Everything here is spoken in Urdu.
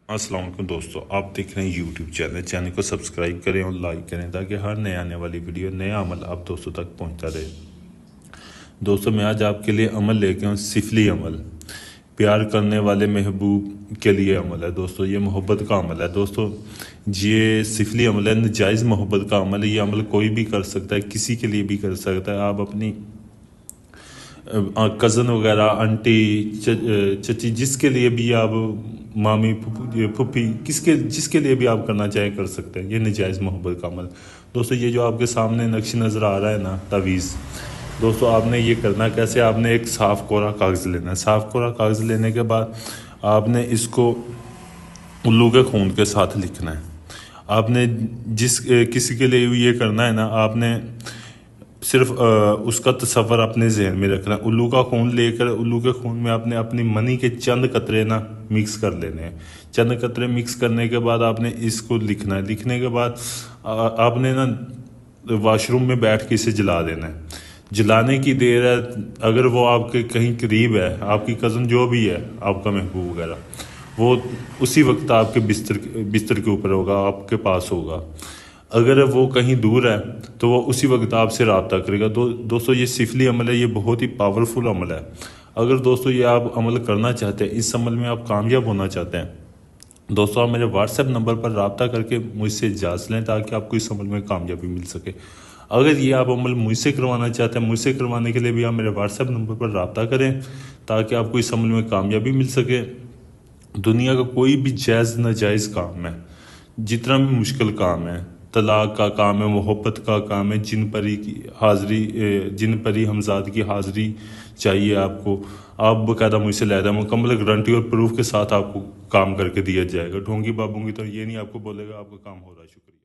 السلام علیکم دوستو، آپ دیکھ رہے ہیں یوٹیوب چینل کو سبسکرائب کریں اور لائک کریں تاکہ ہر نئے آنے والی ویڈیو نیا عمل آپ دوستوں تک پہنچتا رہے۔ دوستو میں آج آپ کے لیے عمل لے کے ہوں، سفلی عمل، پیار کرنے والے محبوب کے لیے عمل ہے۔ دوستو یہ محبت کا عمل ہے۔ دوستو یہ سفلی عمل ہے، ناجائز محبت کا عمل ہے۔ یہ عمل کوئی بھی کر سکتا ہے، کسی کے لیے بھی کر سکتا ہے۔ آپ اپنی کزن وغیرہ، انٹی، چچی، جس کے لیے بھی آپ، مامی، پھپھی، جس کے لیے بھی آپ کرنا چاہیں کر سکتے ہیں۔ یہ ناجائز محبت کا عمل۔ دوستو یہ جو آپ کے سامنے نقش نظر آ رہا ہے نا، تعویذ، دوستو آپ نے یہ کرنا کیسے؟ آپ نے ایک صاف کورا کاغذ لینا ہے۔ صاف کورا کاغذ لینے کے بعد آپ نے اس کو الو کے خون کے ساتھ لکھنا ہے۔ آپ نے کسی کے لیے یہ کرنا ہے نا، آپ نے صرف اس کا تصور اپنے ذہن میں رکھنا ہے۔ الو کا خون لے کر الو کے خون میں آپ نے اپنی منی کے چند قطرے نا مکس کر لینے ہیں۔ چند قطرے مکس کرنے کے بعد آپ نے اس کو لکھنا ہے۔ لکھنے کے بعد آپ نے نا واش روم میں بیٹھ کے اسے جلا دینا ہے۔ جلانے کی دیر ہے، اگر وہ آپ کے کہیں قریب ہے، آپ کی کزن جو بھی ہے، آپ کا محبوب وغیرہ، وہ اسی وقت آپ کے بستر کے اوپر ہوگا، آپ کے پاس ہوگا۔ اگر وہ کہیں دور ہے تو وہ اسی وقت آپ سے رابطہ کرے گا۔ دوستو یہ سفلی عمل ہے، یہ بہت ہی پاورفل عمل ہے۔ اگر دوستو یہ آپ عمل کرنا چاہتے ہیں، اس عمل میں آپ کامیاب ہونا چاہتے ہیں، دوستو آپ میرے واٹس ایپ نمبر پر رابطہ کر کے مجھ سے اجازت لیں تاکہ آپ کو اس عمل میں کامیابی مل سکے۔ اگر یہ آپ عمل مجھ سے کروانا چاہتے ہیں، مجھ سے کروانے کے لیے بھی آپ میرے واٹس ایپ نمبر پر رابطہ کریں تاکہ آپ کو اس عمل میں کامیابی مل سکے۔ دنیا کا کوئی بھی جائز ناجائز کام ہے، جتنا بھی مشکل کام ہے، طلاق کا کام ہے، محبت کا کام ہے، جن پری ہمزاد کی حاضری چاہیے آپ کو، آپ باقاعدہ مجھ سے علیحدہ مکمل گارنٹی اور پروف کے ساتھ آپ کو کام کر کے دیا جائے گا۔ ڈھونگی بابوں کی تو یہ نہیں آپ کو بولے گا آپ کا کام ہو رہا ہے۔ شکریہ۔